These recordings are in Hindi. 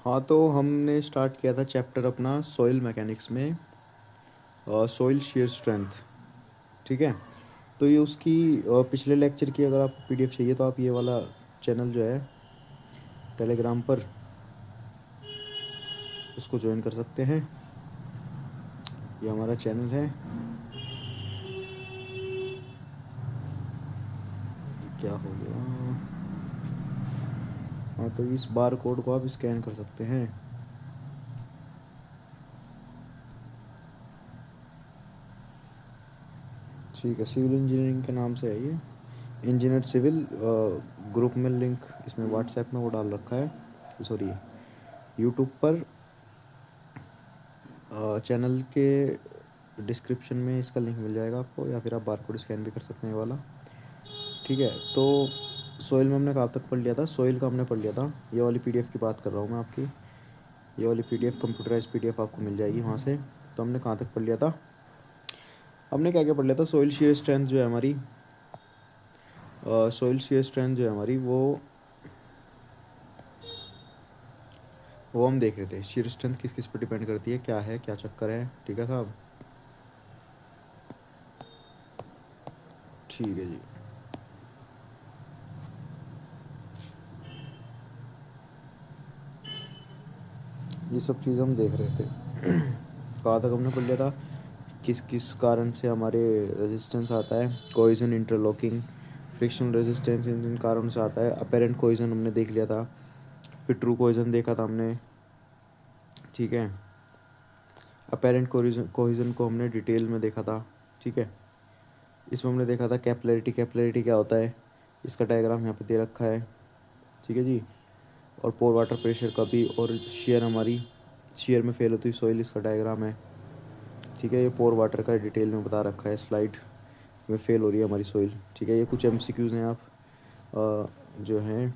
हाँ, तो हमने स्टार्ट किया था चैप्टर अपना सॉइल मैकेनिक्स में, सॉइल शेयर स्ट्रेंथ। ठीक है। तो ये उसकी पिछले लेक्चर की अगर आपको पीडीएफ चाहिए तो आप ये वाला चैनल जो है टेलीग्राम पर, उसको ज्वाइन कर सकते हैं। ये हमारा चैनल है। क्या हो गया? हाँ, तो इस बार कोड को आप स्कैन कर सकते हैं। ठीक है, सिविल इंजीनियरिंग के नाम से है ये। इंजीनियर सिविल ग्रुप में लिंक इसमें व्हाट्सएप में वो डाल रखा है, सॉरी यूट्यूब पर चैनल के डिस्क्रिप्शन में इसका लिंक मिल जाएगा आपको, या फिर आप बारकोड स्कैन भी कर सकते हैं ये वाला। ठीक है। तो सोइल में हमने कहाँ तक पढ़ लिया था? सोइल का हमने पढ़ लिया था। ये वाली पीडीएफ की बात कर रहा हूँ मैं आपकी। ये वाली पीडीएफ कंप्यूटराइज पीडीएफ आपको मिल जाएगी वहाँ से। तो हमने कहाँ तक पढ़ लिया था? हमने क्या क्या पढ़ लिया था? सोइल शेयर स्ट्रेंथ जो है हमारी, सोइल शेयर स्ट्रेंथ जो है हमारी, वो हम देख रहे थे। शेयर स्ट्रेंथ किस किस पर डिपेंड करती है, क्या है, क्या चक्कर है। ठीक है साहब? ठीक है जी। ये सब चीज़ हम देख रहे थे। कहाँ तक हमने पढ़ लिया था? किस किस कारण से हमारे रेजिस्टेंस आता है, कोइजन, इंटरलॉकिंग, फ्रिक्शन रेजिस्टेंस, इन कारणों से आता है। अपेरेंट कोइजन हमने देख लिया था। फिर ट्रू कोइजन देखा था हमने। ठीक है। अपेरेंट कोइजन को हमने डिटेल में देखा था। ठीक है। इसमें हमने देखा था कैपिलरिटी। कैपिलरिटी क्या होता है, इसका डायग्राम यहाँ पे दे रखा है। ठीक है जी। और पोर वाटर प्रेशर का भी, और शेयर हमारी, शेयर में फेल होती है सॉइल, इसका डायग्राम है। ठीक है। ये पोर वाटर का डिटेल में बता रखा है स्लाइड में, फेल हो रही है हमारी सॉइल। ठीक है। ये कुछ एमसीक्यूज़ हैं, आप जो हैं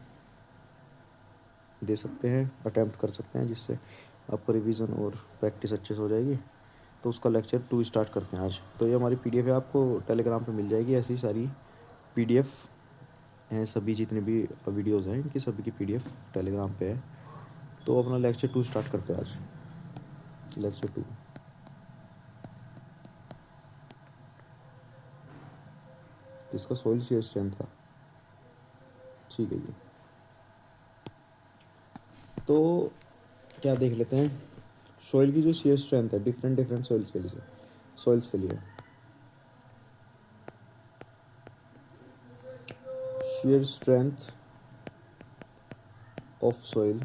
दे सकते हैं, अटैम्प्ट कर सकते हैं, जिससे आपका रिवीजन और प्रैक्टिस अच्छे से हो जाएगी। तो उसका लेक्चर 2 स्टार्ट करते हैं आज। तो ये हमारी पीडीएफ है, आपको टेलीग्राम पे मिल जाएगी। ऐसी सारी पीडीएफ हैं, सभी जितने भी वीडियोज़ हैं इनकी सभी की पीडीएफ टेलीग्राम पे है। तो अपना लेक्चर 2 स्टार्ट करते हैं आज। लेक्चर 2 इसका सॉइल शेयर स्ट्रेंथ का। ठीक है जी। तो क्या देख लेते हैं? सॉइल की जो शेयर स्ट्रेंथ है डिफरेंट डिफरेंट सॉइल्स के लिए, सॉइल्स के लिए, shear strength of soil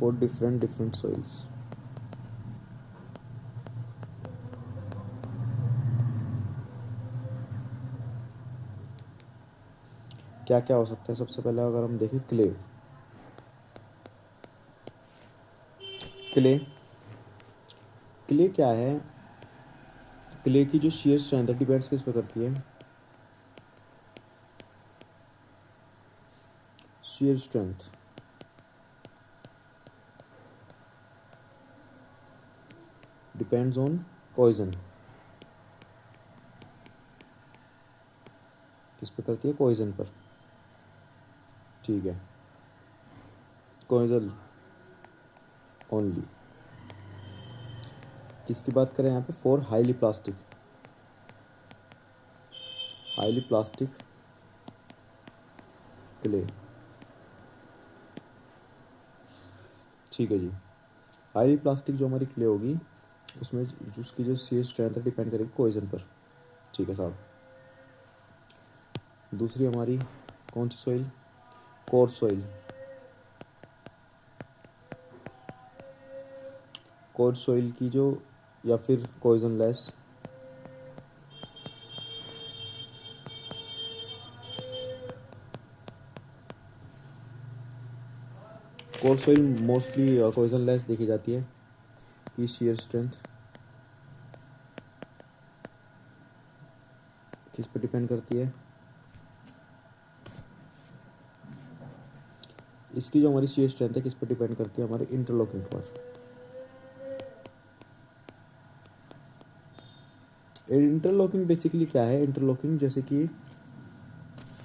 for different different soils. क्या क्या हो सकता है? सबसे पहले अगर हम देखें क्ले। क्ले क्ले क्या है? क्ले की जो शेयर स्ट्रेंथ है डिपेंड्स किस पे करती है? Shear strength depends on cohesion. किस पे करती है? कोइजन पर। ठीक है। Cohesion only. किसकी बात करें यहाँ पे? For highly plastic, highly plastic clay. ठीक है जी। हाईली प्लास्टिक जो हमारी क्ले होगी, उसमें उसकी जो शेयर स्ट्रेंथ है डिपेंड करेगी कोइजन पर। ठीक है साहब? दूसरी हमारी कौन सी soil? Coarse soil. Coarse soil की जो, या फिर cohesionless, coarse soil mostly cohesionless देखी जाती है। की शेयर स्ट्रेंथ किस पर डिपेंड करती है? इसकी जो हमारी शेयर स्ट्रेंथ है किस पर डिपेंड करती है? हमारे इंटरलॉकिंग पर। इंटरलॉकिंग बेसिकली क्या है? इंटरलॉकिंग जैसे कि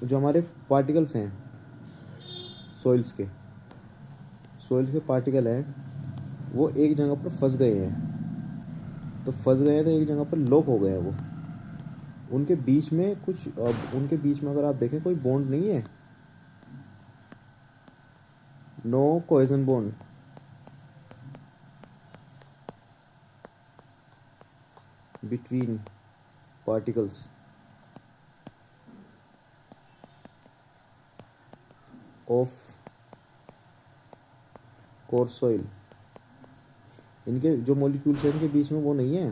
जो हमारे पार्टिकल्स हैं सॉइल्स के, सोइल के पार्टिकल हैं वो एक जगह पर फंस गए हैं, तो फंस गए हैं तो एक जगह पर लॉक हो गए हैं वो, उनके बीच में कुछ, अब उनके बीच में अगर आप देखें कोई बॉन्ड नहीं है, no cohesion bond, between particles of course soil. इनके जो मॉलिक्यूल्स हैं इनके बीच में वो नहीं है,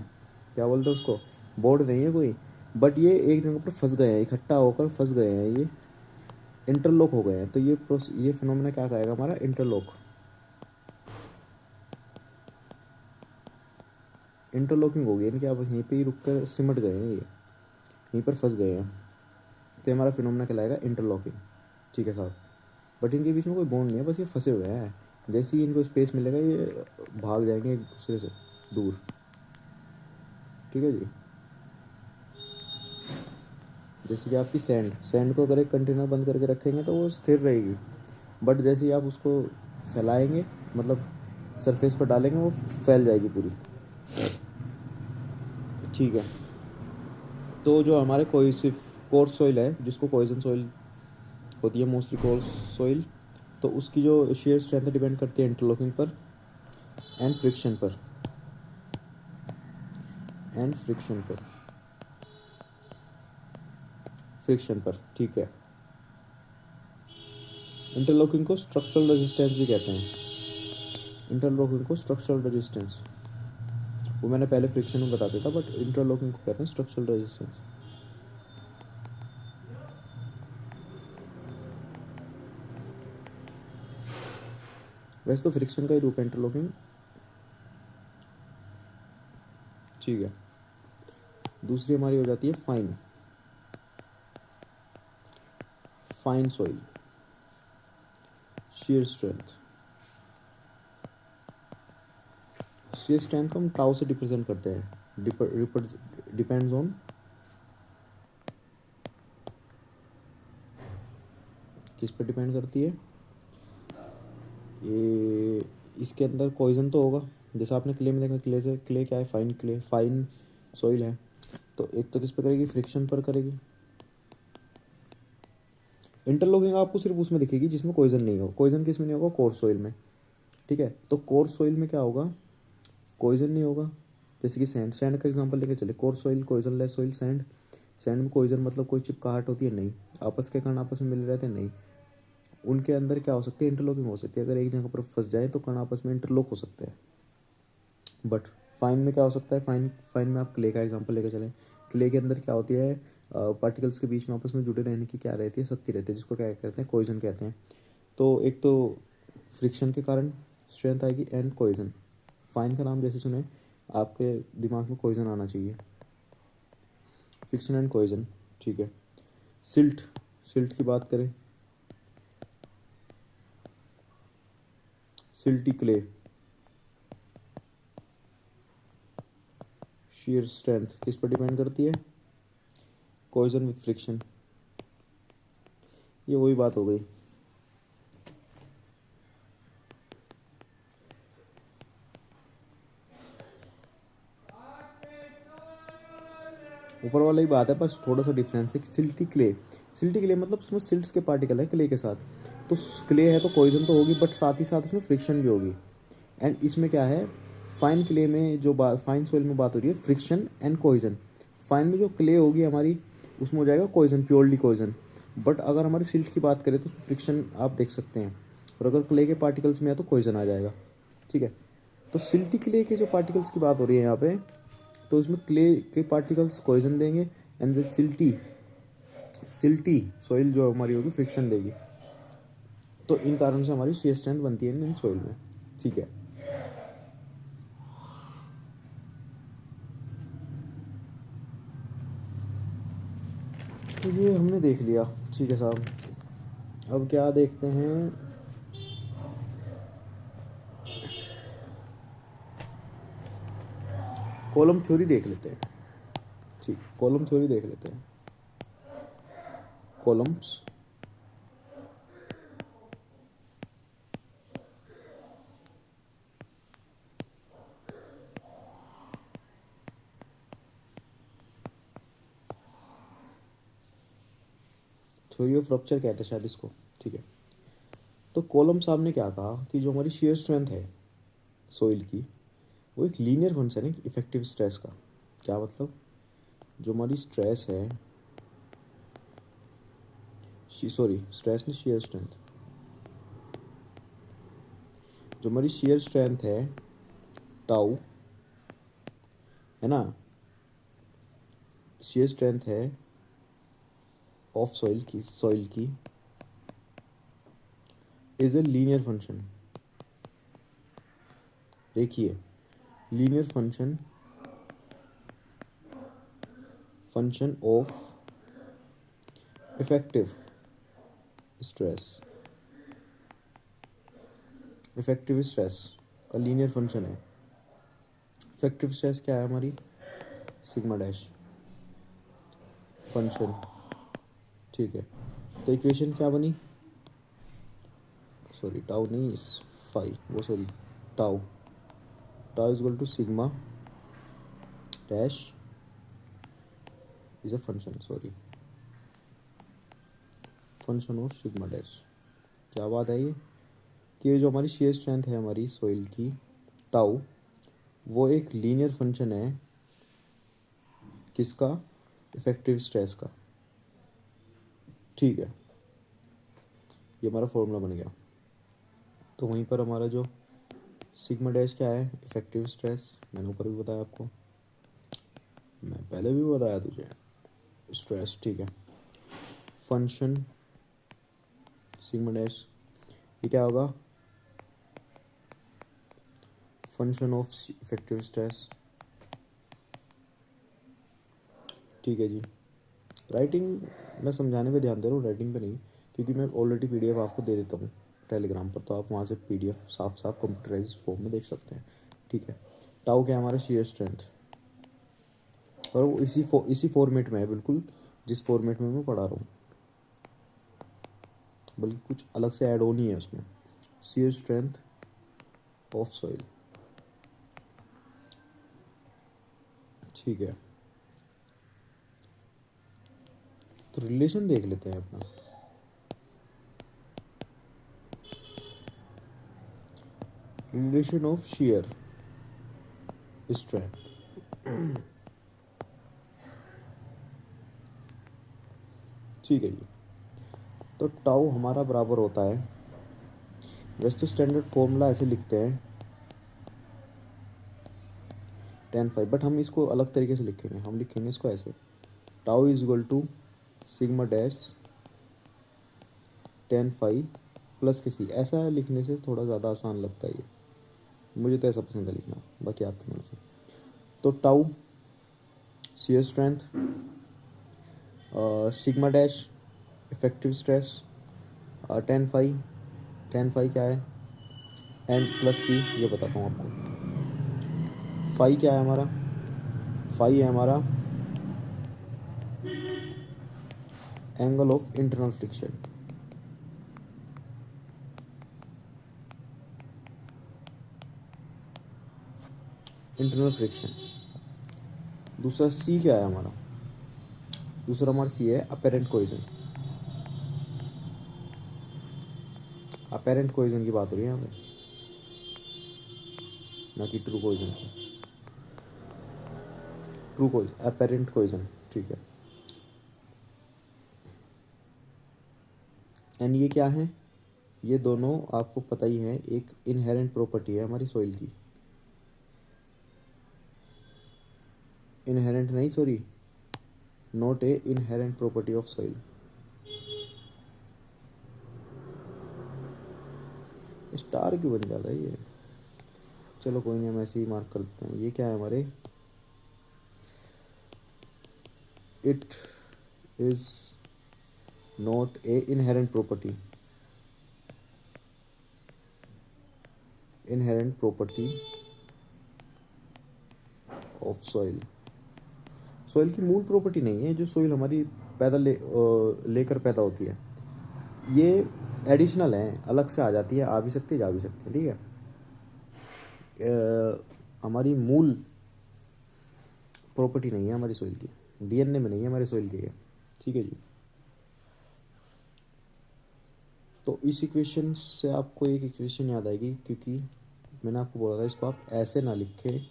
क्या बोलते हैं उसको, बॉन्ड नहीं है कोई, बट ये एक जगह पर फंस गए हैं, इकट्ठा होकर फंस गए हैं, ये इंटरलॉक हो गए हैं। तो ये फिनोमेना क्या कहेगा हमारा, इंटरलॉक, इंटरलॉकिंग हो गई इनके आपस, यहीं पे ही रुक कर सिमट गए हैं, ये यहीं पर फंस गए हैं, तो हमारा फिनोमेना कहलाएगा इंटरलॉकिंग। ठीक है साहब, बट इनके बीच में कोई बॉन्ड नहीं है, बस ये फंसे हुए हैं, जैसे ही इनको स्पेस मिलेगा ये भाग जाएंगे एक दूसरे से दूर। ठीक है जी, जैसे कि आपकी सैंड को अगर एक कंटेनर बंद करके रखेंगे तो वो स्थिर रहेगी, बट जैसे ही आप उसको फैलाएंगे, मतलब सरफेस पर डालेंगे, वो फैल जाएगी पूरी। ठीक है, तो जो हमारे कोई सिर्फ कोर्स सॉइल है, जिसको कोइजन सॉइल होती है मोस्टली कोर्स सॉइल, तो उसकी जो शेयर स्ट्रेंथ डिपेंड करती है इंटरलॉकिंग पर एंड फ्रिक्शन पर, एंड फ्रिक्शन पर। ठीक है, इंटरलॉकिंग को स्ट्रक्चरल रेजिस्टेंस भी कहते हैं, इंटरलॉकिंग को स्ट्रक्चरल रेजिस्टेंस, वो मैंने पहले फ्रिक्शन में बता दिया था, बट इंटरलॉकिंग को कहते हैं स्ट्रक्चरल रेजिस्टेंस। वैसे तो फ्रिक्शन का ही रूप है इंटरलॉकिंग। ठीक है, दूसरी हमारी हो जाती है fine soil shear strength। shear strength को हम टाउ से रिप्रेजेंट करते हैं, डिपेंड्स ऑन, किस पर डिपेंड करती है ये, इसके अंदर कोइजन तो होगा, जैसा आपने क्ले में देखा, क्ले क्या है, फाइन सॉइल है, तो एक तो किस पर करेगी, फ्रिक्शन पर करेगी। इंटरलॉकिंग आपको सिर्फ उसमें दिखेगी जिसमें कोइजन नहीं हो, कोइजन किस में नहीं होगा, कोर्स सॉइल में। ठीक है, तो कोर्स सॉइल में क्या होगा, कोइजन नहीं होगा, जैसे कि सैंड का एग्जांपल लेके चले, coarse soil, cohesionless soil, sand में कोइजन मतलब कोई चिपकाहट होती है, नहीं, आपस के कण आपस में मिल रहते हैं, नहीं, उनके अंदर क्या हो सकती है, इंटरलॉकिंग हो सकती है, अगर एक जगह पर फंस जाए तो कण आपस में इंटरलॉक हो सकते हैं। बट फाइन में क्या हो सकता है, फाइन में आप क्ले का एग्जांपल लेके चलें, क्ले के अंदर क्या होती है, पार्टिकल्स के बीच में आपस में जुड़े रहने की क्या रहती है, शक्ति रहती है, जिसको क्या कहते हैं, कोइजन कहते हैं। तो एक तो फ्रिक्शन के कारण स्ट्रेंथ आएगी एंड कोइजन। फाइन का नाम जैसे सुने आपके दिमाग में कोइजन आना चाहिए, फ्रिक्शन एंड कोइजन। ठीक है, सिल्ट की बात करें, सिल्टी क्ले, shear स्ट्रेंथ किस पर डिपेंड करती है, कोइजन विथ फ्रिक्शन, ये वही बात हो गई। ऊपर वाला ही बात है, बस थोड़ा सा डिफरेंस है कि सिल्टी क्ले मतलब उसमें सिल्ट्स के पार्टिकल है क्ले के साथ, तो क्ले है तो कोइजन तो होगी, बट साथ ही साथ उसमें फ्रिक्शन भी होगी। एंड इसमें क्या है, फाइन क्ले में जो बात, फाइन सोइल में बात हो रही है फ्रिक्शन एंड कोइजन, फाइन में जो क्ले होगी हमारी उसमें हो जाएगा कोइजन, प्योरली कोइजन, बट अगर हमारी सिल्ट की बात करें तो उसमें फ्रिक्शन आप देख सकते हैं, और अगर क्ले के पार्टिकल्स में है तो कोइजन आ जाएगा। ठीक है, तो सिल्टी क्ले के जो पार्टिकल्स की बात हो रही है यहाँ पे, तो इसमें क्ले के पार्टिकल्स कोइजन देंगे, एंड द सिल्टी सॉइल जो हमारी होगी फ्रिक्शन देगी, तो इन कारण से हमारी शेयर स्ट्रेंथ बनती है इन सॉइल में। ठीक है, तो ये हमने देख लिया। ठीक है साहब, अब क्या देखते हैं, कॉलम थ्योरी देख लेते हैं। ठीक, कॉलम थ्योरी देख लेते हैं, कॉलम्स। थ्योरी ऑफ रप्चर कहते हैं शायद इसको, ठीक है। तो कॉलम साहब ने क्या कहा कि जो हमारी शेयर स्ट्रेंथ है सॉइल की वो एक लीनियर फंक्शन है इफेक्टिव स्ट्रेस का। क्या मतलब, जो हमारी स्ट्रेस है, सॉरी स्ट्रेस नहीं, शेयर स्ट्रेंथ, जो हमारी शेयर स्ट्रेंथ है टाउ, है ना, शेयर स्ट्रेंथ है ऑफ सॉइल की इज ए लीनियर फंक्शन। देखिए linear function of effective stress का लीनियर फंक्शन है। इफेक्टिव स्ट्रेस क्या है हमारी, सिग्मा डैश फंक्शन, ठीक है। तो इक्वेशन क्या बनी, सॉरी टाउ नहीं, फाई वो sorry tau is equal to sigma dash is a function, sorry function of sigma dash. क्या बात है ये कि ये जो हमारी शेयर स्ट्रेंथ है हमारी सॉइल की टाउ, वो एक लीनियर फंक्शन है किसका, इफेक्टिव स्ट्रेस का, ठीक है। ये हमारा फॉर्मूला बन गया। तो वहीं पर हमारा जो सिग्मा डैश क्या है, इफेक्टिव स्ट्रेस, मैंने ऊपर भी बताया आपको, मैं पहले भी बताया तुझे, स्ट्रेस, ठीक है। फंक्शन सिग्मा डैश ये क्या होगा, फंक्शन ऑफ इफेक्टिव स्ट्रेस, ठीक है जी। राइटिंग मैं समझाने पे ध्यान दे रहा हूँ, राइटिंग पे नहीं, क्योंकि मैं ऑलरेडी पीडीएफ आपको दे देता हूँ टेलीग्राम पर, तो आप वहाँ से पीडीएफ साफ साफ कंप्यूटराइज फॉर्म में देख सकते हैं, ठीक है। टाउ क्या है हमारा, शेयर स्ट्रेंथ, और वो इसी फॉर्मेट में है बिल्कुल जिस फॉर्मेट में मैं पढ़ा रहा हूँ, बल्कि कुछ अलग से ऐड ऑन ही है उसमें। शेयर स्ट्रेंथ ऑफ सॉइल, ठीक है। तो रिलेशन देख लेते हैं अपना, रिलेशन ऑफ शेयर स्ट्रेंथ, ठीक है जी। तो टाउ हमारा बराबर होता है, वैसे तो स्टैंडर्ड फॉर्मूला ऐसे लिखते हैं 10 5, बट हम इसको अलग तरीके से लिखेंगे, हम लिखेंगे इसको ऐसे, tau is equal to sigma dash 10 5 plus किसी, ऐसा लिखने से थोड़ा ज़्यादा आसान लगता है ये, मुझे तो ऐसा पसंद है लिखना, बाकी आपकी मन से। तो tau shear strength, sigma dash effective stress, 10 5 क्या है, एन प्लस सी, ये बताता हूँ आपको। फाई क्या है हमारा, फाई है हमारा एंगल ऑफ इंटरनल फ्रिक्शन, दूसरा सी क्या है हमारा, दूसरा हमारा सी है अपेरेंट कोइजन, अपेरेंट कोइजन की बात हो रही है यहाँ पे, ना कि ट्रू कोइजन की, ट्रू कोइजन अपेरेंट कोइजन, ठीक है। एंड ये क्या है, ये दोनों आपको पता ही है, एक इनहेरेंट प्रॉपर्टी है हमारी सॉइल की, इनहेरेंट नहीं sorry, not a inherent property of soil. Star क्यों बन जाता है ये, चलो कोई नहीं, हम ऐसे ही मार्क कर देते हैं। ये क्या है हमारे, it is not a inherent property of soil. Soil की मूल प्रॉपर्टी नहीं है, जो सॉइल हमारी लेकर पैदा होती है, ये एडिशनल है, अलग से आ जाती है, आ भी सकती है जा भी सकती है, ठीक है। हमारी मूल प्रॉपर्टी नहीं है हमारी सॉइल की, डीएनए में नहीं है हमारी सॉइल की, ठीक है जी। तो इस इक्वेशन से आपको एक इक्वेशन याद आएगी, क्योंकि मैंने आपको बोला था इसको आप ऐसे ना लिखे,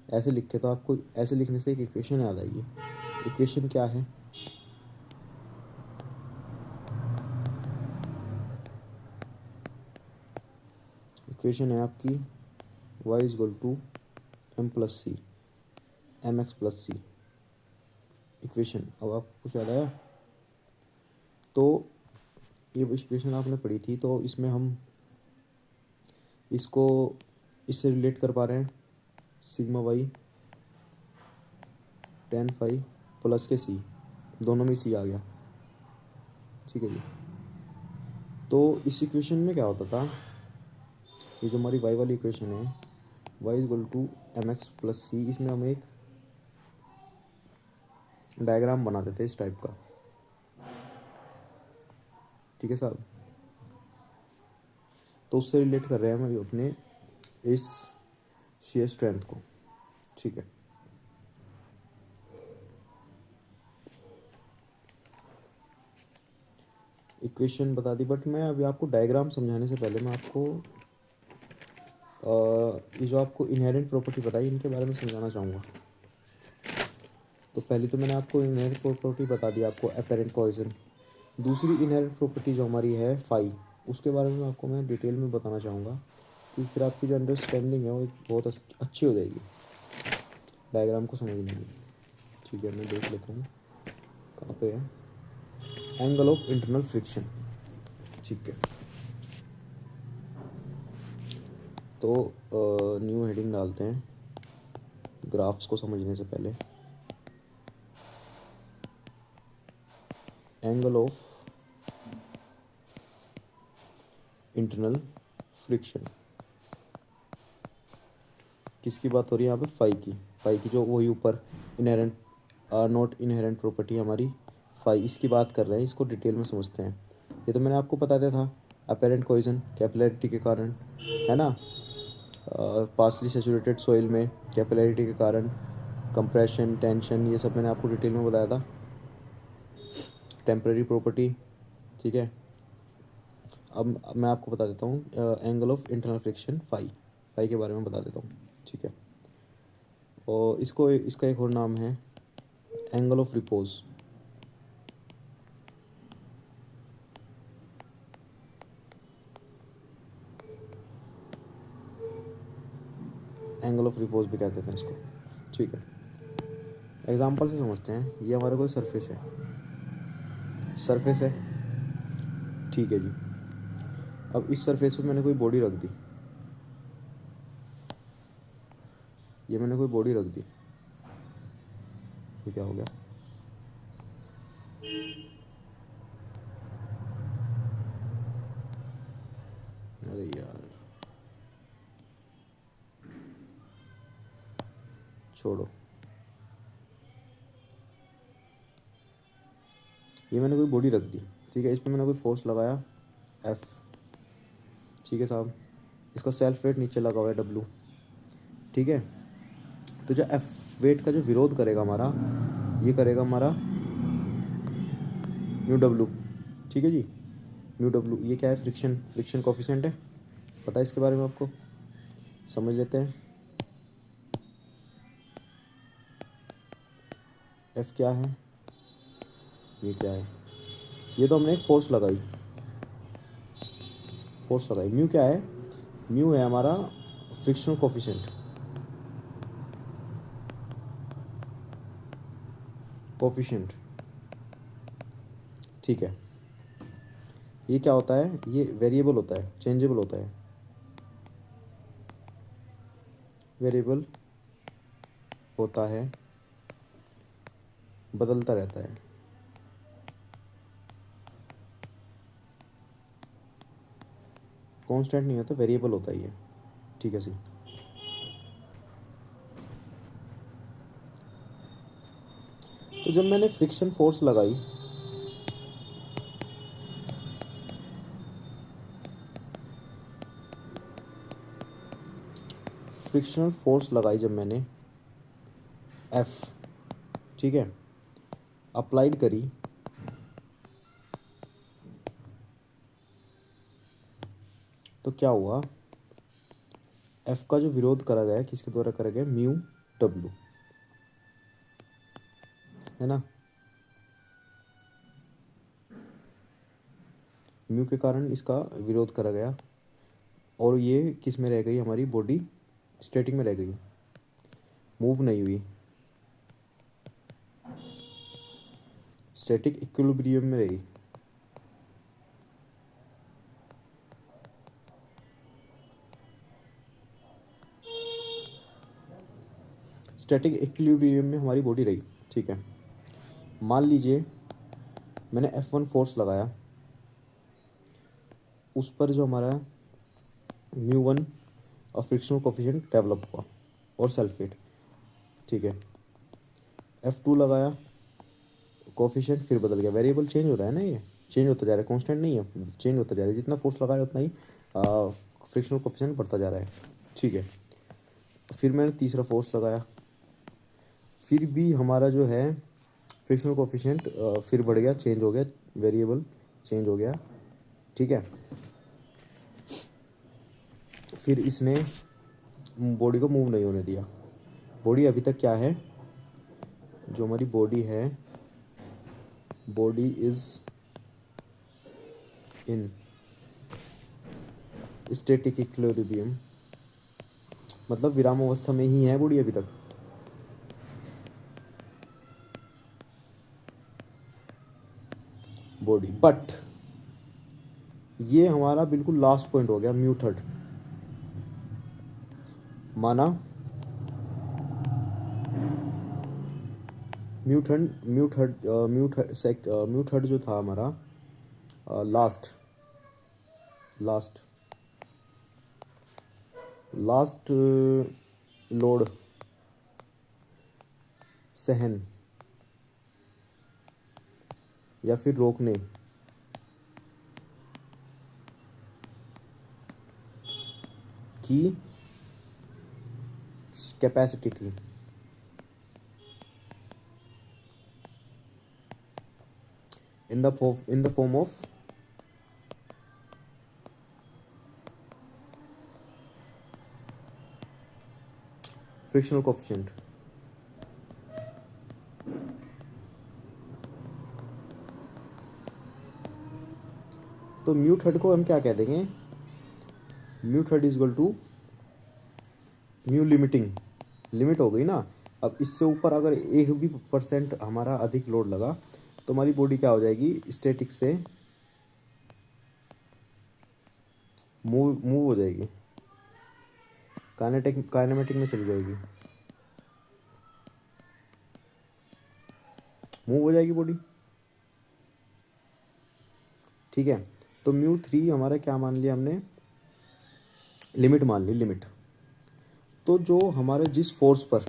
ऐसे लिखे तो आपको ऐसे लिखने से एक इक्वेशन याद आएगी। इक्वेशन क्या है? इक्वेशन है आपकी y is equal to M plus C, M x plus C equation. अब आपको कुछ याद आया? तो ये इक्वेशन आपने पढ़ी थी, तो इसमें हम इसको इससे रिलेट कर पा रहे हैं, sigma Y tan phi plus के सी, दोनों में सी आ गया, ठीक है जी। तो इस इक्वेशन में क्या होता था, ये जो हमारी वाई वाली इक्वेशन है, y is equal to m x plus c, इसमें हम एक डायग्राम बना देते इस टाइप का, ठीक है साहब। तो उससे रिलेट कर रहे हैं हम अपने इस शेयर स्ट्रेंथ को, ठीक है। इक्वेशन बता दी, बट मैं अभी आपको डायग्राम समझाने से पहले मैं आपको ये जो आपको इनहेरेंट प्रॉपर्टी बताई इनके बारे में समझाना चाहूँगा। तो पहले तो मैंने आपको इनहेरेंट प्रॉपर्टी बता दी, आपको अपेरेंट कोहेजन। दूसरी इनहेरेंट प्रॉपर्टी जो हमारी है फाई, उसके बारे में आपको मैं डिटेल में बताना चाहूँगा, कि फिर आपकी जो अंडरस्टैंडिंग है वो बहुत अच्छी हो जाएगी डायग्राम को समझने में, ठीक है। मैं देख लेता हूँ कहाँ पे है, एंगल ऑफ इंटरनल फ्रिक्शन, ठीक है। तो न्यू हेडिंग डालते हैं ग्राफ्स को समझने से पहले, एंगल ऑफ इंटरनल फ्रिक्शन। किसकी बात हो रही है यहाँ पे? फाई की। फाई की जो वही ऊपर इनहेरेंट नॉट इनहेरेंट प्रॉपर्टी हमारी फाई, इसकी बात कर रहे हैं, इसको डिटेल में समझते हैं। ये तो मैंने आपको बता दिया था, अपेरेंट कोहेजन कैपिलरिटी के कारण, है ना, पार्सली सैचुरेटेड सॉइल में कैपिलरिटी के कारण कंप्रेशन, टेंशन, ये सब मैंने आपको डिटेल में बताया था। टेम्परेरी प्रॉपर्टी, ठीक है। अब मैं आपको बता देता हूँ angle of internal friction phi, phi के बारे में बता देता हूँ, ठीक है। और इसको इसका एक और नाम है angle of repose. Angle of repose भी कहते हैं इसको, ठीक है। एग्जांपल से समझते हैं, ये हमारा कोई सरफेस है, सरफेस है, ठीक है जी। अब इस सरफेस पे मैंने कोई बॉडी रख दी, ये मैंने कोई बॉडी रख दी, ये क्या हो गया? अरे यार छोड़ो, ये मैंने कोई बॉडी रख दी, ठीक है। इस पर मैंने कोई फोर्स लगाया एफ, ठीक है साहब। इसका सेल्फ वेट नीचे लगा हुआ है डब्लू, ठीक है। तो जो एफ वेट का जो विरोध करेगा हमारा, ये करेगा हमारा म्यू डब्लू, ठीक है जी। म्यू डब्लू ये क्या है? फ्रिक्शन, फ्रिक्शन कोफिशिएंट है, पता है इसके बारे में आपको, समझ लेते हैं। एफ क्या है, ये क्या है? ये तो हमने एक फोर्स लगाई, फोर्स लगाई। म्यू क्या है? म्यू है हमारा फ्रिक्शनल कोफिशिएंट, कोफिशिएंट, ठीक है। ये क्या होता है? ये वेरिएबल होता है, चेंजेबल होता है, वेरिएबल होता है, बदलता रहता है, कांस्टेंट नहीं होता, वेरिएबल होता ही है, ठीक है सी। तो जब मैंने फ्रिक्शन फोर्स लगाई, फ्रिक्शनल फोर्स लगाई जब मैंने एफ, ठीक है, अप्लाइड करी, तो क्या हुआ, एफ का जो विरोध करा गया किसके द्वारा करा गया, म्यू डब्ल्यू, है ना। म्यू के कारण इसका विरोध करा गया और ये किस में रह गई, हमारी बॉडी स्टैटिक में रह गई, मूव नहीं हुई, स्टैटिक इक्विलिब्रियम में रही। स्टैटिक इक्विलिब्रियम में हमारी बॉडी रही, ठीक है। मान लीजिए मैंने F1 फोर्स लगाया, उस पर जो हमारा μ1 और फ्रिक्शनल कोफिशिएंट डेवलप हुआ और सल्फेट, ठीक है। F2 लगाया, कोफिशिएंट फिर बदल गया, वेरिएबल चेंज हो रहा है ना, ये चेंज होता जा रहा है, कांस्टेंट नहीं है, चेंज होता जा रहा है, जितना फोर्स लगा रहा है उतना ही फ्रिक्शनल कोफिशिएंट बढ़ता जा रहा है, ठीक है। फिर मैंने तीसरा फोर्स लगाया, फिर भी हमारा जो है फ्रिक्शनल कोफिशिएंट फिर बढ़ गया, चेंज हो गया, वेरिएबल चेंज हो गया, ठीक है। फिर इसने बॉडी को मूव नहीं होने दिया। बॉडी अभी तक क्या है, जो हमारी बॉडी है, body is in static equilibrium, मतलब विराम अवस्था में ही है बॉडी अभी तक। बॉडी, बट ये हमारा बिल्कुल लास्ट पॉइंट हो गया, म्यू थर्ड माना, म्यू थर्ड जो था हमारा लास्ट लोड सहन या फिर रोकने की कैपेसिटी थी, in the form of frictional coefficient। तो म्यू थर्ड को हम क्या कह देंगे, mu third is equal to mu limiting, limit हो गई ना। अब इससे ऊपर अगर 1% हमारा अधिक लोड लगा तो हमारी बॉडी क्या हो जाएगी, स्टैटिक से मूव हो जाएगी, काइनेमेटिक में चली जाएगी, मूव हो जाएगी बॉडी, ठीक है। तो म्यू थ्री हमारा क्या मान लिया हमने, लिमिट मान ली, लिमिट। तो जो हमारे जिस फोर्स पर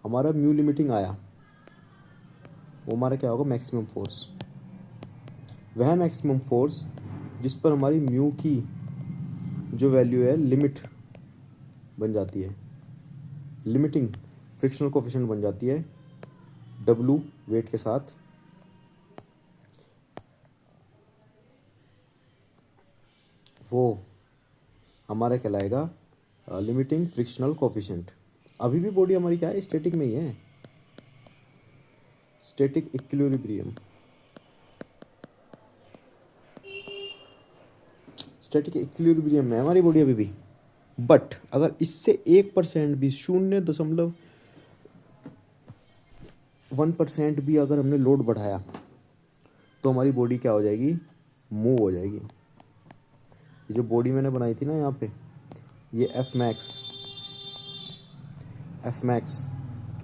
हमारा म्यू लिमिटिंग आया वो हमारा क्या होगा, मैक्सिमम फोर्स। वह मैक्सिमम फोर्स जिस पर हमारी म्यू की जो वैल्यू है लिमिट बन जाती है, लिमिटिंग फ्रिक्शनल कोफिशिएंट बन जाती है W वेट के साथ, वो हमारा कहलाएगा लिमिटिंग फ्रिक्शनल कोफिशिएंट। अभी भी बॉडी हमारी क्या है, स्टैटिक में ही है, स्टैटिक इक्विलिब्रियम, स्टैटिक इक्विलिब्रियम में हमारी बॉडी अभी भी। बट अगर इससे 1% भी, 0.1% भी अगर हमने लोड बढ़ाया तो हमारी बॉडी क्या हो जाएगी, मूव हो जाएगी। ये जो बॉडी मैंने बनाई थी ना यहाँ पे, ये एफ मैक्स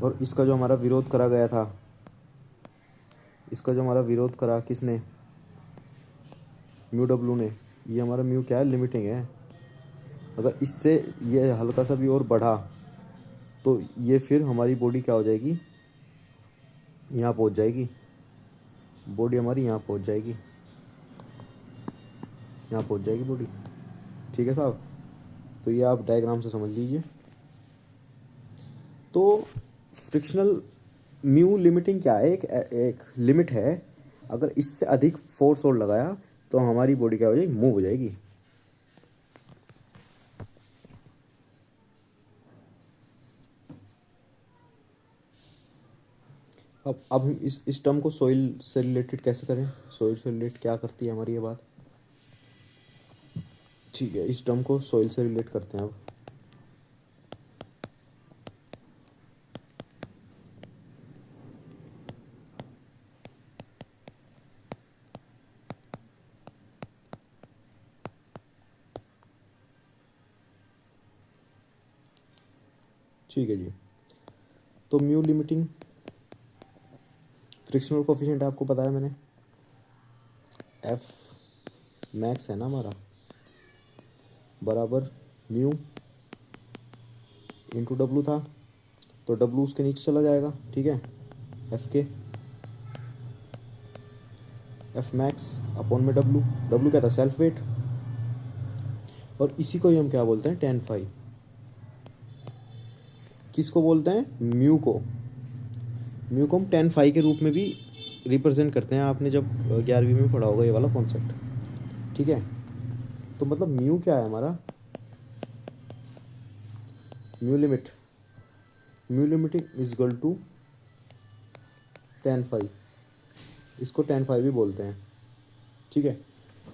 और इसका जो हमारा विरोध करा गया था, इसका जो हमारा विरोध करा किसने, म्यू डब्ल्यू ने, ये हमारा म्यू क्या है, लिमिटिंग है। अगर इससे ये हल्का सा भी और बढ़ा तो ये फिर हमारी बॉडी क्या हो जाएगी, यहाँ पहुँच जाएगी, बॉडी हमारी यहाँ पहुँच जाएगी, यहाँ पहुँच जाएगी बॉडी, ठीक है साहब। तो ये आप डायग्राम से समझ लीजिए। तो फ्रिक्शनल म्यू लिमिटिंग क्या है, एक लिमिट है, अगर इससे अधिक फोर्स और लगाया तो हमारी बॉडी क्या हो जाएगी, मूव हो जाएगी। अब हम इस टर्म को सॉइल से रिलेटेड कैसे करें, सॉइल से रिलेट क्या करती है हमारी ये बात। ठीक है, इस टर्म को सॉइल से रिलेट करते हैं अब। ठीक है जी, तो म्यू लिमिटिंग फ्रिक्शनल कोफिशिएंट आपको पता है मैंने, एफ मैक्स है ना हमारा, बराबर म्यू इंटू डब्लू था, तो डब्लू उसके नीचे चला जाएगा। ठीक है, एफ के एफ मैक्स अपॉन में डब्लू, डब्लू क्या था, सेल्फ वेट, और इसी को ही हम क्या बोलते हैं, टेन फाइव। किसको बोलते हैं, म्यू को। म्यू को हम टेन फाइव के रूप में भी रिप्रेजेंट करते हैं, आपने जब 11वीं में पढ़ा होगा ये वाला कॉन्सेप्ट। ठीक है, तो मतलब म्यू क्या है हमारा, mu limit, mu limiting is equal to tan phi, इसको टेन फाइव भी बोलते हैं। ठीक है,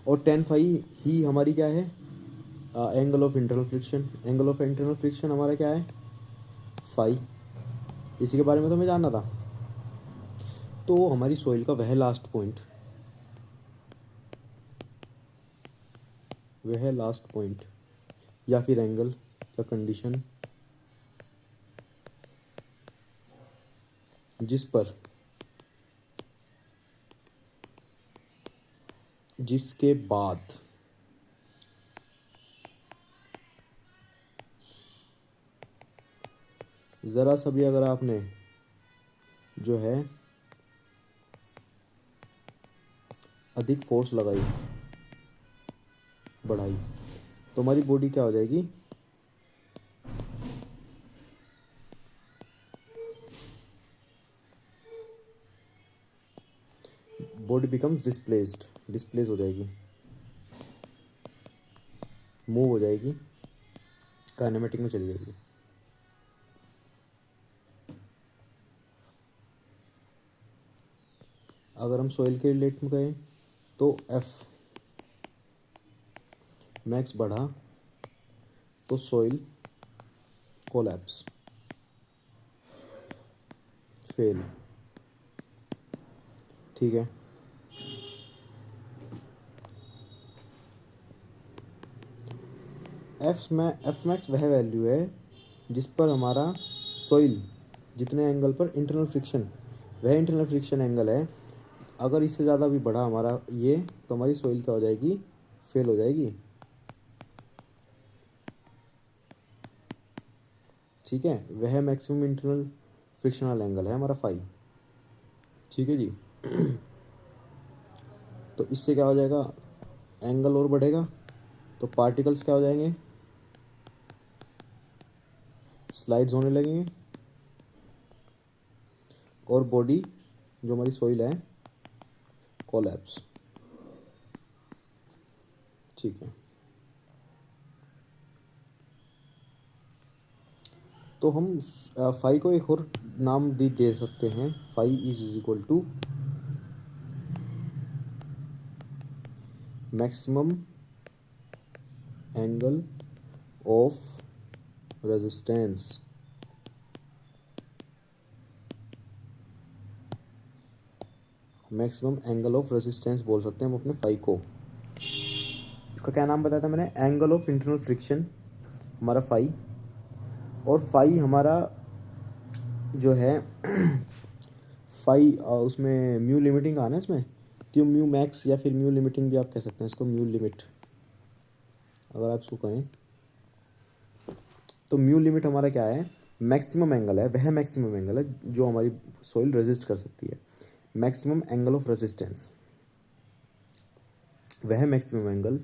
और टेन फाइव ही हमारी क्या है, angle of internal friction. Angle of internal friction हमारा क्या है, फाइव। इसी के बारे में तो हमें जानना था। तो हमारी सॉइल का वह लास्ट पॉइंट, वह लास्ट पॉइंट या फिर एंगल या कंडीशन जिस पर, जिसके बाद ज़रा सा भी अगर आपने जो है अधिक फोर्स लगाई, बढ़ाई, तो हमारी बॉडी क्या हो जाएगी, बॉडी बिकम्स डिस्प्लेस्ड, डिस्प्लेस हो जाएगी, मूव हो जाएगी, काइनेमेटिक में चली जाएगी। अगर हम सॉइल के रिलेट में गए तो एफ मैक्स बढ़ा तो सॉइल कोलैप्स, फेल। ठीक है, एफ मैक्स वह वैल्यू है जिस पर हमारा सॉइल जितने एंगल पर इंटरनल फ्रिक्शन, वह इंटरनल फ्रिक्शन एंगल है। अगर इससे ज़्यादा भी बढ़ा हमारा ये, तो हमारी सॉइल क्या हो जाएगी, फेल हो जाएगी। ठीक है, वह मैक्सिमम इंटरनल फ्रिक्शनल एंगल है हमारा फाइव। ठीक है जी। तो इससे क्या हो जाएगा, एंगल और बढ़ेगा, तो पार्टिकल्स क्या हो जाएंगे, स्लाइड्स होने लगेंगे, और बॉडी जो हमारी सॉइल है कोलैप्स। ठीक है, तो हम फाई को एक और नाम दे सकते हैं, phi is equal to maximum angle of resistance. Maximum angle of resistance बोल सकते हैं हम अपने फाई को। इसका क्या नाम बताया था मैंने, एंगल ऑफ इंटरनल फ्रिक्शन हमारा फाई, और फाई हमारा जो है फाई उसमें म्यू लिमिटिंग आना है इसमें, तो म्यू मैक्स या फिर म्यू लिमिटिंग भी आप कह सकते हैं इसको, म्यू लिमिट अगर आप इसको कहें। तो म्यू लिमिट हमारा क्या है, मैक्सिमम एंगल है, वह मैक्सिमम एंगल है जो हमारी सॉइल रेजिस्ट कर सकती है। मैक्सिमम एंगल ऑफ रेजिस्टेंस, वह मैक्सिमम एंगल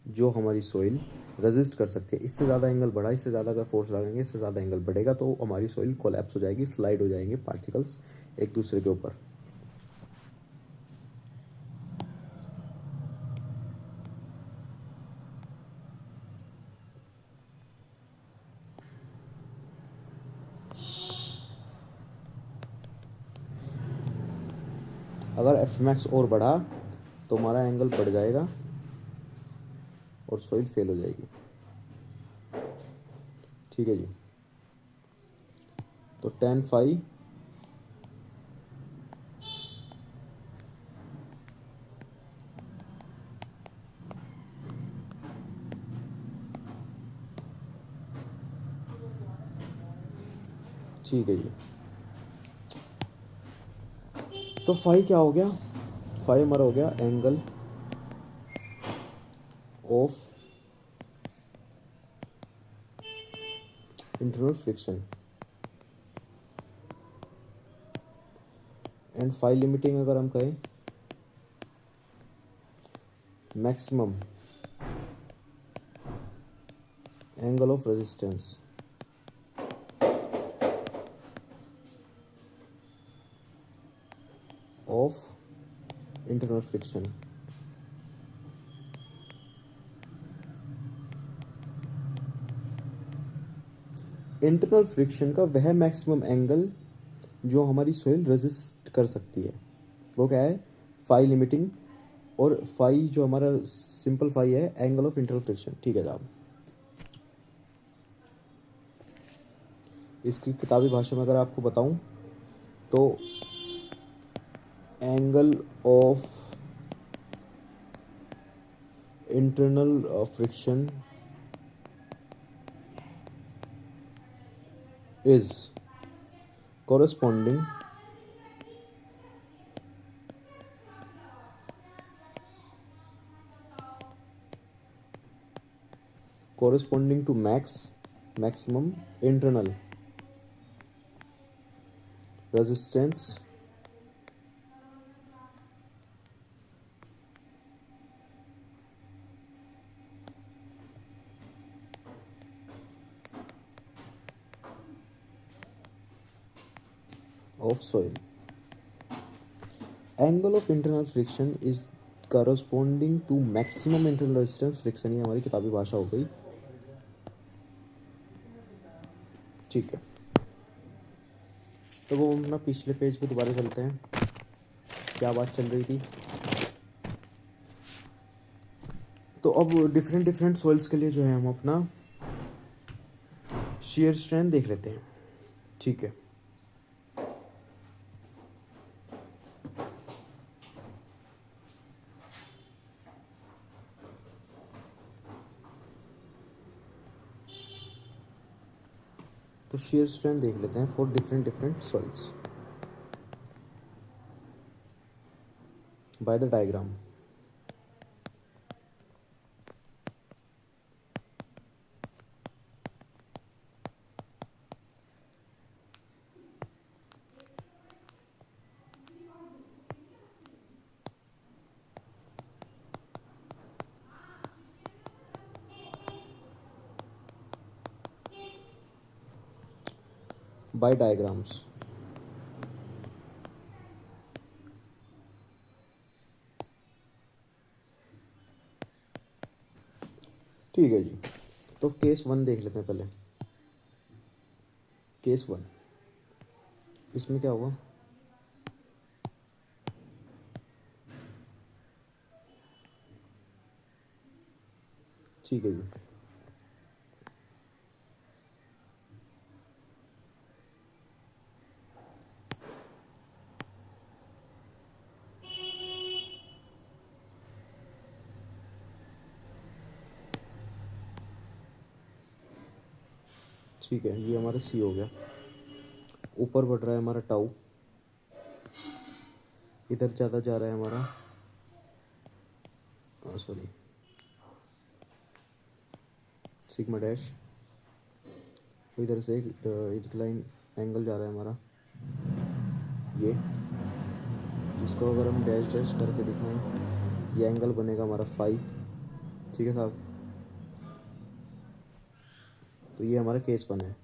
जो हमारी सॉइल रेजिस्ट कर सकती है। इससे ज़्यादा एंगल बढ़ा, इससे ज़्यादा अगर फोर्स लगाएंगे, इससे ज़्यादा एंगल बढ़ेगा, तो हमारी सॉइल कोलैप्स हो जाएगी, स्लाइड हो जाएंगे पार्टिकल्स एक दूसरे के ऊपर। अगर एफ मैक्स और बढ़ा तो हमारा एंगल बढ़ जाएगा और सॉइल फेल हो जाएगी। ठीक है जी। तो tan फाई ठीक है जी। तो फाई क्या हो गया, फाई हमारा हो गया angle of internal friction. And phi limiting अगर हम कहें maximum angle of resistance of internal friction. Internal friction का वह मैक्सिमम एंगल जो हमारी सॉइल रेजिस्ट कर सकती है वो क्या है, फाई लिमिटिंग। और फाई जो हमारा सिंपल फाई है एंगल ऑफ इंटरनल फ्रिक्शन। ठीक है साहब। इसकी किताबी भाषा में अगर आपको बताऊं तो angle of internal friction is corresponding to maximum internal resistance of soil. Angle of internal friction is corresponding to maximum internal resistance friction। ये हमारी किताबी भाषा हो गई। ठीक है। तो वो हम अपना पिछले पेज पे दोबारा चलते हैं, क्या बात चल रही थी। तो अब डिफरेंट सॉइल्स के लिए जो है हम अपना शेयर स्ट्रेंथ देख लेते हैं। ठीक है। तो शेयर स्ट्रेंथ देख लेते हैं for different soils by the diagram. By diagrams. ठीक है जी। तो केस 1 देख लेते हैं पहले। केस 1 इसमें क्या हुआ, ठीक है जी। ठीक है, ये हमारा सी हो गया। ऊपर बढ़ रहा है हमारा टाउ, इधर ज़्यादा जा रहा है हमारा सॉरी सिग्मा डैश। इधर से एक इंक्लाइन एंगल जा रहा है हमारा ये, इसको अगर हम डैश डैश करके दिखाएं ये एंगल बनेगा हमारा फाई। ठीक है साहब। तो ये हमारा केस 1 है।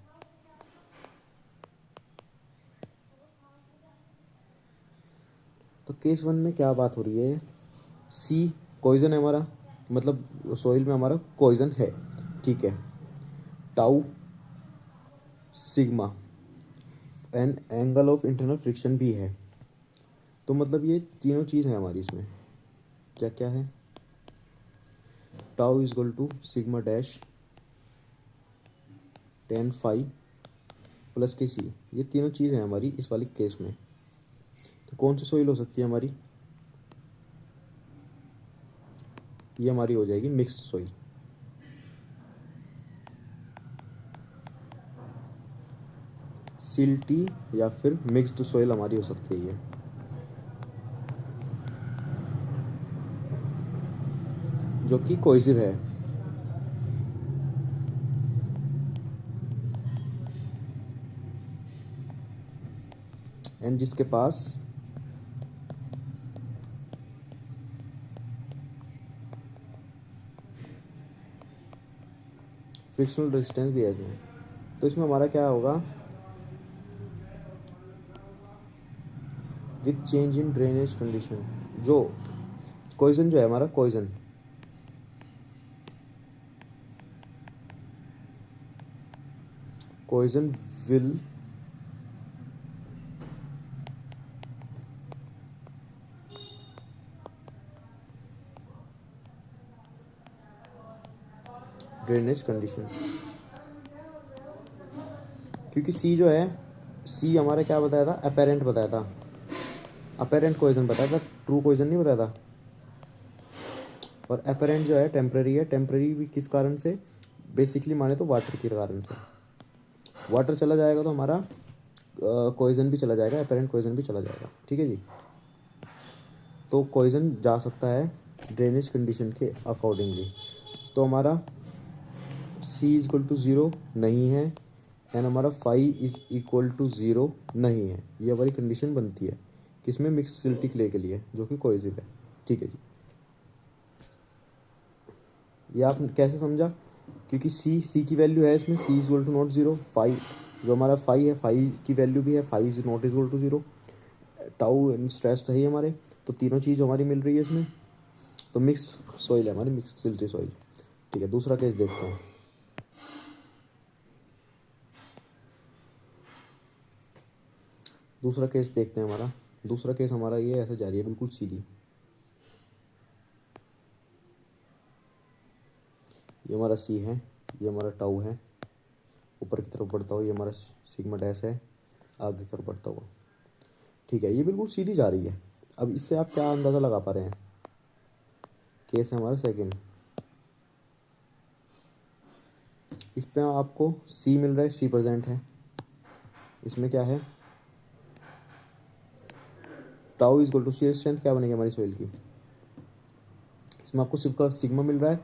तो केस 1 में क्या बात हो रही है, सी कोइजन है हमारा, मतलब सॉइल में हमारा कोइजन है। ठीक है। Tau sigma and angle of internal friction भी है। तो मतलब ये तीनों चीज़ है हमारी इसमें। क्या क्या है? Tau is equal to sigma dash tan phi plus के सी, ये तीनों चीज़ हैं हमारी इस वाली केस में। तो कौन सी सोइल हो सकती है हमारी? ये हमारी हो जाएगी मिक्स्ड सोइल। सिल्टी या फिर मिक्स्ड सोइल हमारी हो सकती है ये, जो कि कोइसिव है। एंड जिसके पास फ्रिक्शनल रेजिस्टेंस भी है इसमें। तो इसमें हमारा क्या होगा? With change in drainage condition, जो कोइजन जो है हमारा कोइजन विल ड्रेनेज कंडीशन, क्योंकि सी जो है, सी हमारा क्या बताया था? अपेरेंट बताया था, अपेरेंट कोइजन बताया था, ट्रू कोइजन नहीं बताया था। और अपेरेंट जो है टेम्पररी है, टेम्पररी भी किस कारण से? बेसिकली माने तो वाटर के कारण से। वाटर चला जाएगा तो हमारा कोइजन भी चला जाएगा, अपेरेंट कोइजन भी चला जाएगा। ठीक है जी। तो कोइजन जा सकता है ड्रेनेज कंडीशन के अकॉर्डिंगली। तो हमारा C is equal to zero नहीं है एंड हमारा phi is equal to zero नहीं है। ये हमारी कंडीशन बनती है किसमें? मिक्स सिल्टी क्ले के लिए, जो कि कोइजिव है। ठीक है जी। ये आप कैसे समझा? क्योंकि सी की वैल्यू है इसमें, c is equal to not zero. Phi जो हमारा फाई है, फाई की वैल्यू भी है, phi is not equal to zero. Tau and stress सही है हमारे, तो तीनों चीज़ हमारी मिल रही है इसमें। तो मिक्स सॉइल है हमारी, मिक्स सिल्टी सॉइल। ठीक है, दूसरा केस देखते हैं। दूसरा केस देखते हैं हमारा। दूसरा केस हमारा ये ऐसे जा रही है बिल्कुल सीधी। ये हमारा सी है, ये हमारा टाउ है, ऊपर की तरफ बढ़ता हुआ ये हमारा सिग्मा डैश है, आगे की तरफ बढ़ता हुआ। ठीक है, ये बिल्कुल सीधी जा रही है। अब इससे आप क्या अंदाज़ा लगा पा रहे हैं? केस है हमारा सेकंड। इस पे आपको सी मिल रहा है, सी प्रेजेंट है। इसमें क्या है? Tau is equal to C strength क्या बनेगी हमारी सॉइल की? इसमें आपको सिग्मा मिल रहा है।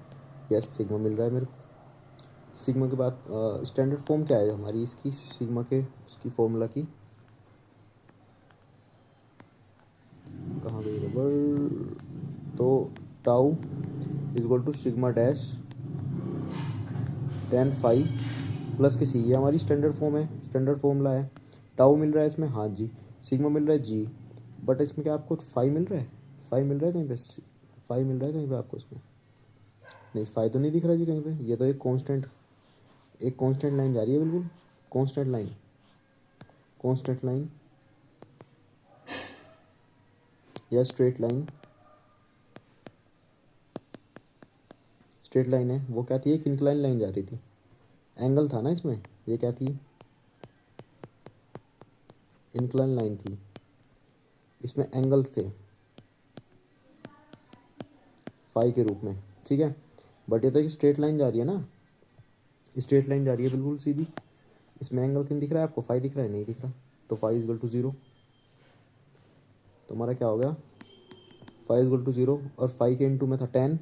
यस, सिग्मा मिल रहा है मेरे को। सिग्मा के बाद स्टैंडर्ड फॉर्म क्या है हमारी इसकी, सिग्मा के उसकी फॉर्मूला की? कहाँ गई रबर? तो tau is equal to sigma dash tan phi plus के सी, ये हमारी स्टैंडर्ड फॉर्म है, स्टैंडर्ड फॉर्मूला है। टाउ मिल रहा है इसमें, हाँ जी। सिग्मा मिल रहा है जी, बट इसमें क्या आपको फाइव मिल रहा है? फाइव मिल रहा है कहीं पे? फाइव मिल रहा है कहीं पे आपको इसमें? नहीं, फाइव तो नहीं दिख रहा जी कहीं पे। ये तो एक कांस्टेंट लाइन जा रही है, बिल्कुल कांस्टेंट लाइन या स्ट्रेट लाइन है। वो क्या थी? एक इंक्लाइन लाइन जा रही थी, एंगल था ना इसमें। ये क्या थी? इंक्लाइन लाइन थी, इसमें एंगल थे फाई के रूप में। ठीक है, बट ये तो एक स्ट्रेट लाइन जा रही है ना, स्ट्रेट लाइन जा रही है बिल्कुल सीधी। इसमें एंगल किन दिख रहा है आपको? फाई दिख रहा है? नहीं दिख रहा। तो phi is equal to zero. तो हमारा क्या हो गया? Phi is equal to zero, और फाई के इंटू में था 10,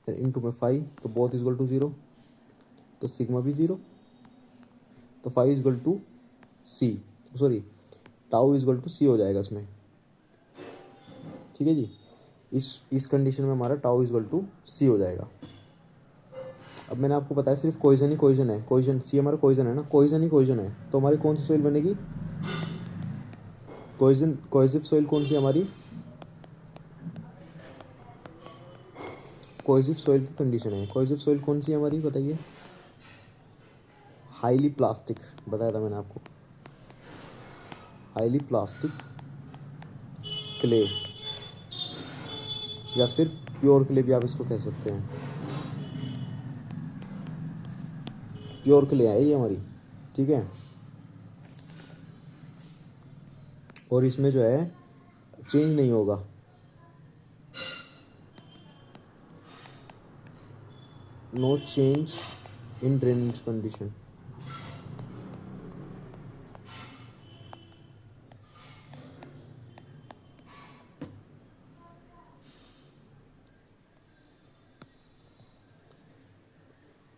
फिर इंटू में फाई, तो both is equal to zero. तो सिग्मा भी ज़ीरो। तो phi is equal to c, sorry tau is equal to c हो जाएगा इसमें। ठीक है जी। इस कंडीशन में हमारा tau is equal to c हो जाएगा। अब मैंने आपको बताया सिर्फ कोइजन ही कोइजन है, कोइजन सी हमारा कोइजन है ना, कोइजन ही कोइजन है। तो हमारी कौन सी सोइल बनेगी? कोइजिव सोइल कौन सी हमारी? कोइजिव सोइल की कंडीशन है। कोइजिव सोइल कौन सी है हमारी, बताइए? हाईली प्लास्टिक बताया था मैंने आपको, हाईली प्लास्टिक क्ले, या फिर प्योर क्ले भी आप इसको कह सकते हैं। प्योर क्ले है ये हमारी, ठीक है। और इसमें जो है चेंज नहीं होगा, no change in drainage condition.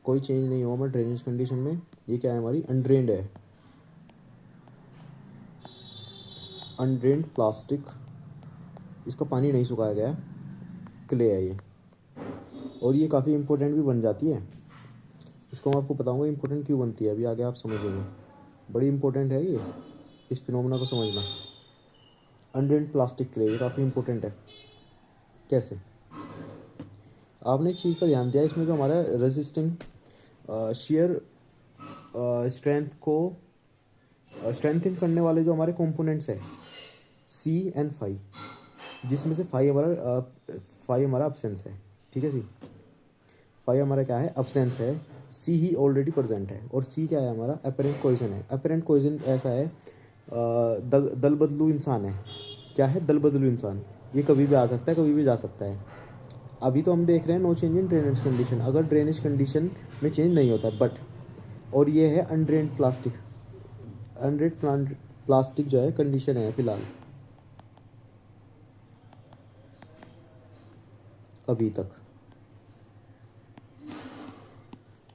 कोई चेंज नहीं होगा हमारे ड्रेनेज कंडीशन में। ये क्या है हमारी, अनड्रेन्ड है, अनड्रेन्ड प्लास्टिक, इसका पानी नहीं सुखाया गया, क्ले है ये। और ये काफ़ी इंपॉर्टेंट भी बन जाती है, इसको मैं आपको बताऊंगा इंपॉर्टेंट क्यों बनती है, अभी आगे आप समझेंगे। बड़ी इंपॉर्टेंट है ये, इस फिनोमेना को समझना। अनड्रेन्ड प्लास्टिक क्ले, ये काफ़ी इंपॉर्टेंट है। कैसे, आपने एक चीज़ का ध्यान दिया, इसमें जो हमारा रेजिस्टिंग शेयर स्ट्रेंथ को स्ट्रेंथन करने वाले जो हमारे कंपोनेंट्स है सी एंड फाई, जिसमें से फाई हमारा अब्सेंस है, ठीक है जी। फाई हमारा क्या है, अब्सेंस है। सी ही ऑलरेडी प्रेजेंट है, और सी क्या है हमारा, अपेरेंट कोइजन है। अपेरेंट कोइजन ऐसा है, दल बदलू इंसान है। क्या है, दल बदलू इंसान, ये कभी भी आ सकता है, कभी भी जा सकता है। अभी तो हम देख रहे हैं no change in drainage condition, अगर ड्रेनेज कंडीशन में चेंज नहीं होता बट, और ये है अनड्रेन्ड प्लास्टिक, अनड्रेन्ड प्लास्टिक जो है कंडीशन है फिलहाल अभी तक।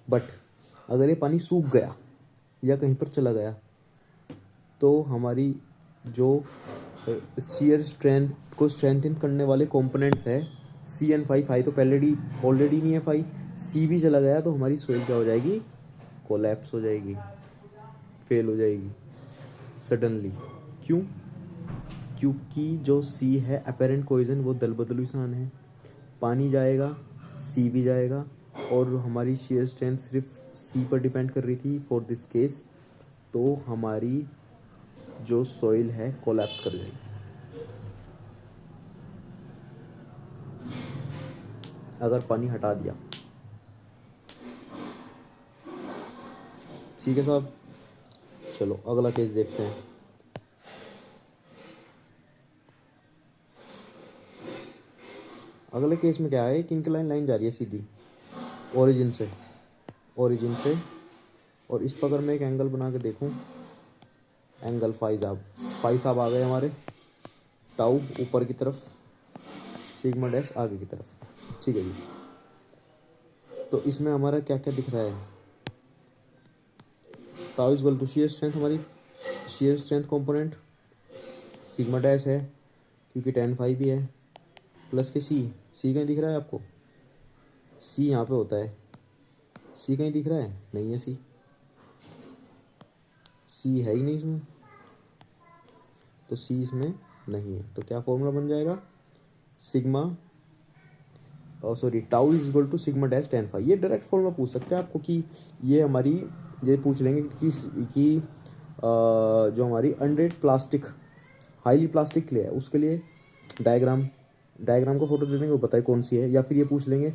बट अगर ये पानी सूख गया या कहीं पर चला गया तो हमारी जो शियर स्ट्रेंथ को स्ट्रेंथन करने वाले कंपोनेंट्स है सी एंड फाई, फाई तो ऑलरेडी नहीं है, फाई सी भी चला गया तो हमारी सोइल क्या हो जाएगी, कोलैप्स हो जाएगी, फेल हो जाएगी सडनली। क्यों, क्योंकि जो सी है अपेरेंट कोइजन, वो दल बदलू इंसान है। पानी जाएगा, सी भी जाएगा, और हमारी शेयर स्ट्रेंथ सिर्फ सी पर डिपेंड कर रही थी फॉर दिस केस, तो हमारी जो सॉइल है कोलैप्स कर जाएगी। अगर पानी हटा दिया, ठीक है साहब। चलो अगला केस देखते हैं। अगले केस में क्या है, एक इंक्लाइन लाइन जा रही है सीधी ओरिजिन से, और इस पर अगर मैं एक एंगल बना के देखूं, एंगल फाई साहब आ गए हमारे, टाउ ऊपर की तरफ, सिग्मा डैश आगे की तरफ, ठीक है जी। तो इसमें हमारा क्या क्या दिख रहा है, tau is equal to shear strength, हमारी shear strength component sigma dash है क्योंकि टेन फाइव भी है, प्लस के सी कहीं दिख रहा है आपको, सी यहाँ पे होता है, सी कहीं दिख रहा है, नहीं है सी है ही नहीं इसमें, तो सी इसमें नहीं है, तो क्या फॉर्मूला बन जाएगा, sigma sorry tau is equal to sigma dash tan phi. ये डायरेक्ट फॉर्मूला पूछ सकते हैं आपको कि ये हमारी, ये पूछ लेंगे कि जो हमारी अनड्रेड प्लास्टिक हाईली प्लास्टिक क्ले है उसके लिए डायग्राम को फोटो दे देंगे, वो बताए कौन सी है, या फिर ये पूछ लेंगे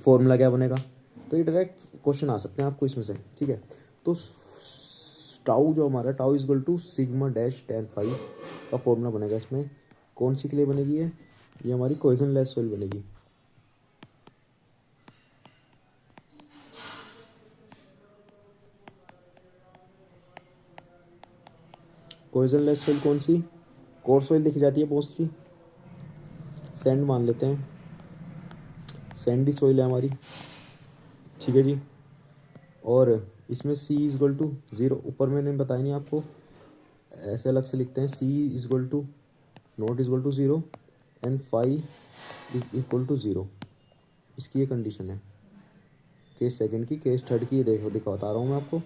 फॉर्मूला क्या बनेगा। तो ये डायरेक्ट क्वेश्चन आ सकते हैं आपको इसमें से, ठीक है। तो टाउ जो हमारा tau is equal to sigma dash tan phi का फॉर्मूला बनेगा, इसमें कौन सी क्ले बनेगी, ये हमारी कोहेजन लेस सॉइल बनेगी। कोहेजन लेस सॉइल कौन सी, कोर सॉइल देखी जाती है मोस्टली, सैंड मान लेते हैं, सैंडी सॉइल है हमारी, ठीक है जी। और इसमें c is equal to zero, ऊपर मैंने बताया नहीं आपको, ऐसे अलग से लिखते हैं, c is equal to not is equal to zero and phi is equal to zero. इसकी ये कंडीशन है, केस सेकंड की, केस थर्ड की, ये देखो बता रहा हूँ मैं आपको।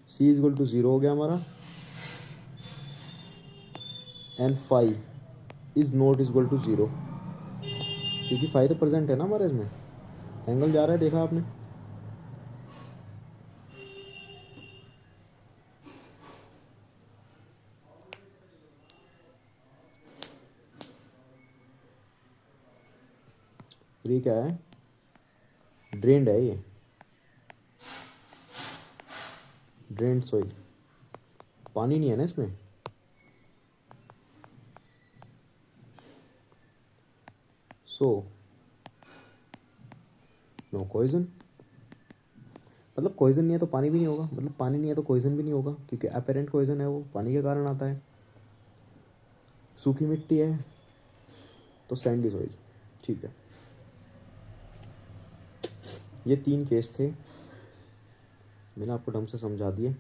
C is equal to zero हो गया हमारा, and phi is not is equal to zero, क्योंकि फाइव तो प्रेजेंट है ना हमारे इसमें, एंगल जा रहा है, देखा आपने। और ये क्या है, ड्रेन्ड है, ये ड्रेन्ड सॉइल, पानी नहीं है ना इसमें। सो नो कोइजन, मतलब कोइजन नहीं है तो पानी भी नहीं होगा, मतलब पानी नहीं है तो कोइजन भी नहीं होगा, क्योंकि अपेरेंट कोइजन है वो पानी के कारण आता है। सूखी मिट्टी है तो सैंडी सॉइल। ठीक है, ये 3 केस थे, मैंने आपको ढंग से समझा दिए।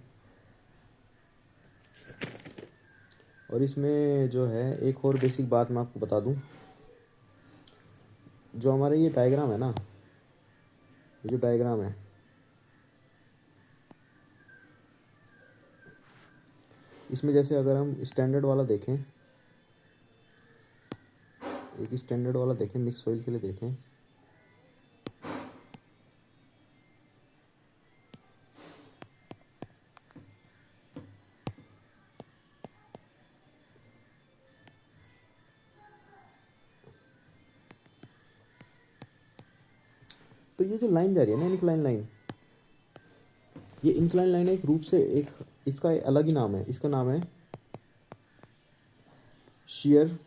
और इसमें जो है एक और बेसिक बात मैं आपको बता दूं, जो हमारा ये डायग्राम है ना, ये जो डायग्राम है, इसमें जैसे अगर हम स्टैंडर्ड वाला देखें, एक स्टैंडर्ड वाला देखें, मिक्स सॉइल के लिए देखें, तो ये जो लाइन जा रही है ना, इंक्लाइन लाइन, ये इंक्लाइन लाइन एक रूप से एक, इसका एक अलग ही नाम है, इसका नाम है शियर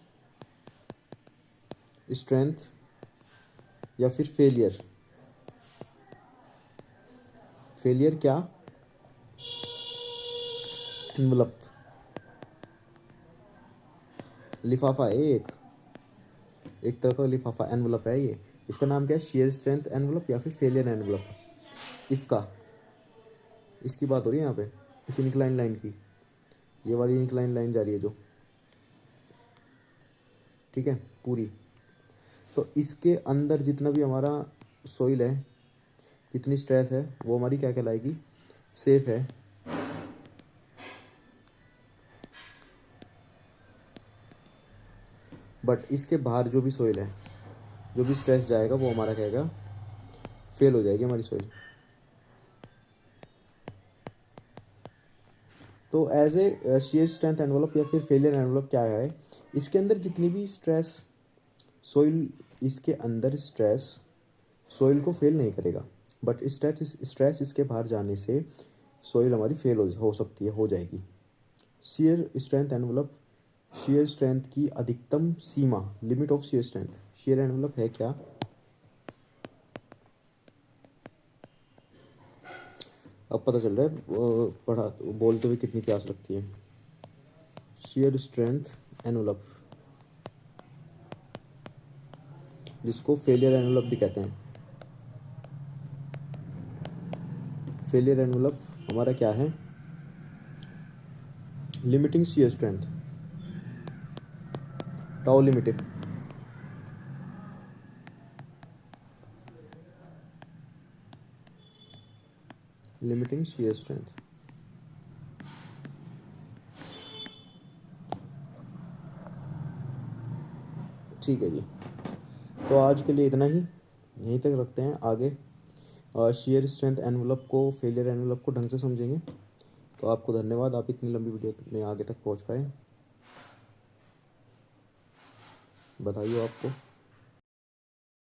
स्ट्रेंथ या फिर फेलियर। फेलियर क्या, एनवलप, लिफाफा है एक तरह का लिफाफा, एनवलप है ये। इसका नाम क्या है, शियर स्ट्रेंथ एनवलप या फिर फेलियर एनवलप। इसकी बात हो रही है यहाँ पे, इस इंक्लाइन लाइन की, ये वाली इंक्लाइन लाइन जा रही है जो, ठीक है पूरी। तो इसके अंदर जितना भी हमारा सोइल है, जितनी स्ट्रेस है, वो हमारी क्या कहलाएगी, सेफ है। बट इसके बाहर जो भी सोइल है, जो भी स्ट्रेस जाएगा, वो हमारा कहेगा फेल हो जाएगी हमारी सोइल। तो as a shear strength envelope या फिर फेलियर एनवलप क्या है, इसके अंदर जितनी भी स्ट्रेस सोइल, इसके अंदर स्ट्रेस सोइल को फेल नहीं करेगा, बट स्ट्रेस इसके बाहर जाने से सोइल हमारी फेल हो सकती है, हो जाएगी। Shear strength envelope, shear strength की अधिकतम सीमा, limit of shear strength, shear envelope है क्या, अब पता चल रहा है पढ़ा बोलते हुए कितनी प्यास लगती है। शियर स्ट्रेंथ एनवलप, जिसको फेलियर एनवलप भी कहते हैं। फेलियर एनवलप हमारा क्या है, limiting shear strength, tau limited, limiting shear strength. ठीक है जी, तो आज के लिए इतना ही, यहीं तक रखते हैं। आगे शियर स्ट्रेंथ एनवलप को, फेलियर एनवलप को ढंग से समझेंगे। तो आपको धन्यवाद, आप इतनी लंबी वीडियो में आगे तक पहुंच पाए। बताइए आपको